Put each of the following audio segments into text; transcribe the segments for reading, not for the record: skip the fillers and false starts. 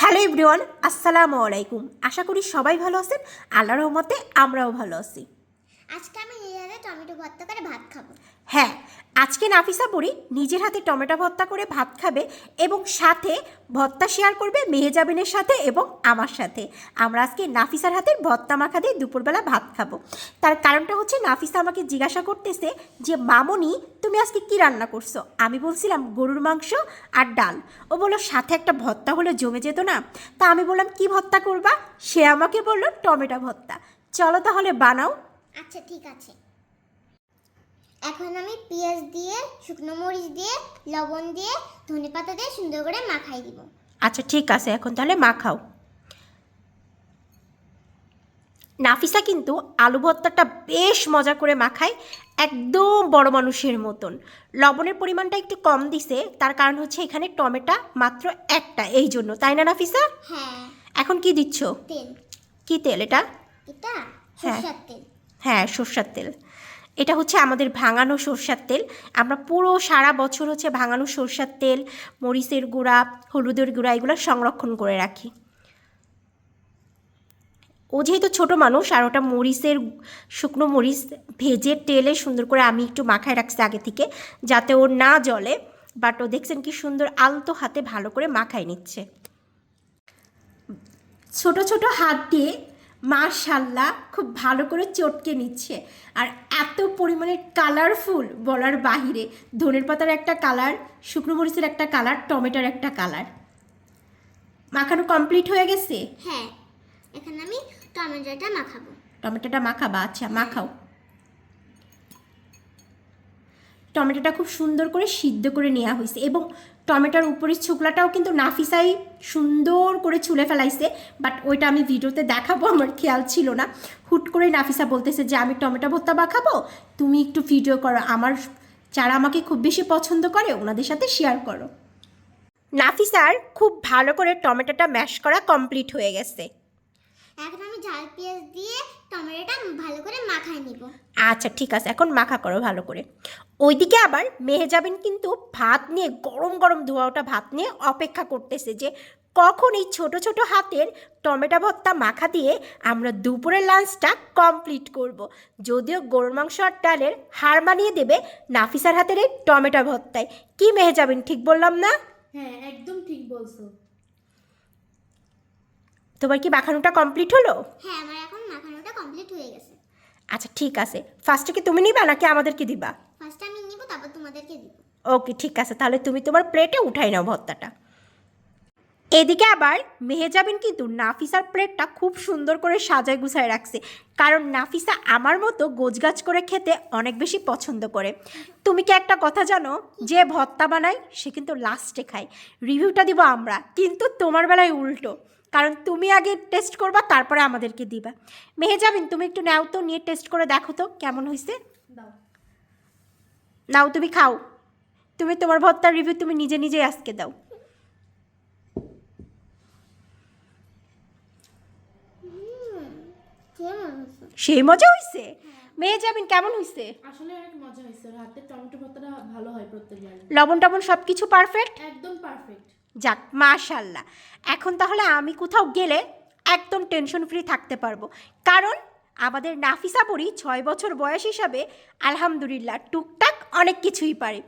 Hello everyone, আসসালামু আলাইকুম। আশা করি সবাই ভালো আছেন। আল্লাহর রহমতে আমরাও ভালো আছি। আজকে আমি নিজের হাতে টমেটো ভর্তা করে ভাত খাবো। হ্যাঁ, আজকে নাফিসা বুড়ি নিজের হাতে টমেটো ভর্তা করে ভাত খাবে এবং সাথে ভর্তা শেয়ার করবে মেহেজাবিনের সাথে এবং আমার সাথে। আমরা আজকে নাফিসার হাতের ভর্তা মাখা দিয়ে দুপুরবেলা ভাত খাবো। তার কারণটা হচ্ছে নাফিসা আমাকে জিজ্ঞাসা করতেছে যে মামনি তুমি আজকে কি রান্না করছো। আমি বলছিলাম গরুর মাংস আর ডাল। ও বললো সাথে একটা ভর্তা হলে জমে যেত না। তা আমি বললাম কি ভর্তা করবা। সে আমাকে বললো টমেটো ভর্তা। চলো তাহলে বানাও। আচ্ছা ঠিক আছে। এখন আমি পেঁয়াজ দিয়ে, শুকনো মরিচ দিয়ে, লবণ দিয়ে, ধনেপাতা দিয়ে সুন্দর করে মাখাই দিব। আচ্ছা ঠিক আছে, এখন তাহলে মাখাও। নাফিসা কিন্তু আলু ভর্তাটা বেশ মজা করে মাখায়, একদম বড় মানুষের মতন। লবণের পরিমাণটা একটু কম দিছে, তার কারণ হচ্ছে এখানে টমেটো মাত্র একটা, এই জন্য। তাই না নাফিসা? হ্যাঁ। এখন কি দিচ্ছ? তেল। কি তেল এটা? এটা হ্যাঁ সরষের তেল। হ্যাঁ, সরষের তেল। এটা হচ্ছে আমাদের ভাঙানো সরষের তেল। আমরা পুরো সারা বছর হচ্ছে ভাঙানো সরষের তেল, মরিচের গুঁড়া, হলুদের গুঁড়া এগুলো সংরক্ষণ করে রাখি। ও যেহেতু ছোটো মানুষ, আর ওটা মরিচের শুকনো মরিচ ভেজে তেলে সুন্দর করে আমি একটু মাখায় রাখছি আগে থেকে, যাতে ওর না জ্বলে। বাট ও দেখছেন কি সুন্দর আলতো হাতে ভালো করে মাখায় নিচ্ছে। ছোট ছোট হাত দিয়ে মাশাল্লাহ খুব ভালো করে চটকে নিচ্ছে। আর এত পরিমাণে কালারফুল বলার বাহিরে। ধনের পাতার একটা কালার, শুকনো মরিচের একটা কালার, টমেটোর একটা কালার। মাখানো কমপ্লিট হয়ে গেছে। হ্যাঁ, এখন আমি টমেটোটা মাখাবো। টমেটোটা মাখাবা? আচ্ছা মাখাও। টমেটোটা খুব সুন্দর করে সিদ্ধ করে নেওয়া হয়েছে এবং টমেটোর উপরের ছোকলাটাও কিন্তু নাফিসাই সুন্দর করে ছুলে ফেলাইছে। বাট ওইটা আমি ভিডিওতে দেখাবো, আমার খেয়াল ছিল না। হুট করে নাফিসা বলতেছে যে আমি টমেটো ভর্তা মাখাবো, তুমি একটু ভিডিও করো, আমার যারা আমাকে খুব বেশি পছন্দ করে ওনাদের সাথে শেয়ার করো। নাফিসার খুব ভালো করে টমেটোটা ম্যাশ করা কমপ্লিট হয়ে গেছে। এখন আমি ঝাল পেঁয়াজ দিয়ে টমেটোটা ভালো করে মাখাই নিব। আচ্ছা ঠিক আছে, এখন মাখা করো ভালো করে। ওইদিকে আবার মেহেজাবিন কিন্তু ভাত নিয়ে, গরম গরম ধোয়া ওটা ভাত নিয়ে অপেক্ষা করতেছে যে কখন এই ছোট ছোট হাতের টমেটো ভর্তা মাখা দিয়ে আমরা দুপুরের লাঞ্চটা কমপ্লিট করব। যদিও গরুর মাংস আর ডালের হার মানিয়ে দেবে নাফিসার হাতের এই টমেটো ভর্তায়। কি মেহেজাবিন, ঠিক বললাম না? হ্যাঁ, একদম ঠিক বলছো। তোমার কি মাখানোটা কমপ্লিট হলো? হ্যাঁ, আমার এখন মাখানোটা কমপ্লিট হয়ে গেছে। আচ্ছা ঠিক আছে, ফার্স্টে কি তুমি নিবা নাকি আমাদেরকে দিবা? ফার্স্ট আমি নিব, তারপর তোমাদেরকে দিব। ওকে ঠিক আছে, তাহলে তুমি তোমার প্লেটে উঠাই নাও ভর্তাটা। এদিকে আবার মেহেজাবিন কিন্তু নাফিসার প্লেটটা খুব সুন্দর করে সাজায় গুছায় রাখছে, কারণ নাফিসা আমার মতো গোছগাছ করে খেতে অনেক বেশি পছন্দ করে। তুমি কি একটা কথা জানো, যে ভর্তা বানায় সে কিন্তু লাস্টে খায়। রিভিউটা দিব আমরা, কিন্তু তোমার বেলায় উল্টো, কারণ তুমি আগে টেস্ট করবা তারপরে আমাদেরকে দিবা। মেহেজাবিন তুমি একটু নাও তো, নিয়ে টেস্ট করে দেখো তো কেমন হয়েছে। দাও। নাও তুমি খাও, তুমি তোমার ভর্তার রিভিউ তুমি নিজে নিজেই আজকে দাও। সেই মজা হয়েছে। মেহেজাবিন কেমন হয়েছে? আসলে অনেক মজা হয়েছে। ওর হাতের টমেটো ভর্তাটা ভালো হয় প্রত্যেকবার। লবণ টবণ সব কিছু পারফেক্ট? একদম পারফেক্ট। যাক মাশাল্লাহ। এখন তাহলে আমি কোথাও গেলে একদম টেনশন ফ্রি থাকতে পারবো, কারণ আমাদের নাফিসা বুড়ি 6 বছর বয়স হিসাবে আলহামদুলিল্লাহ টুকটাক অনেক কিছুই পারে।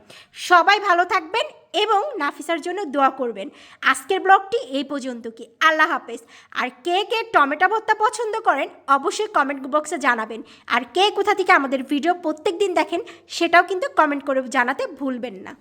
সবাই ভালো থাকবেন এবং নাফিসার জন্য দোয়া করবেন। আজকের ব্লগটি এই পর্যন্ত, কি আল্লাহ হাফেজ। আর কে কে টমেটো ভর্তা পছন্দ করেন অবশ্যই কমেন্ট বক্সে জানাবেন। আর কে কোথা থেকে আমাদের ভিডিও প্রত্যেক দিন দেখেন সেটাও কিন্তু কমেন্ট করে জানাতে ভুলবেন না।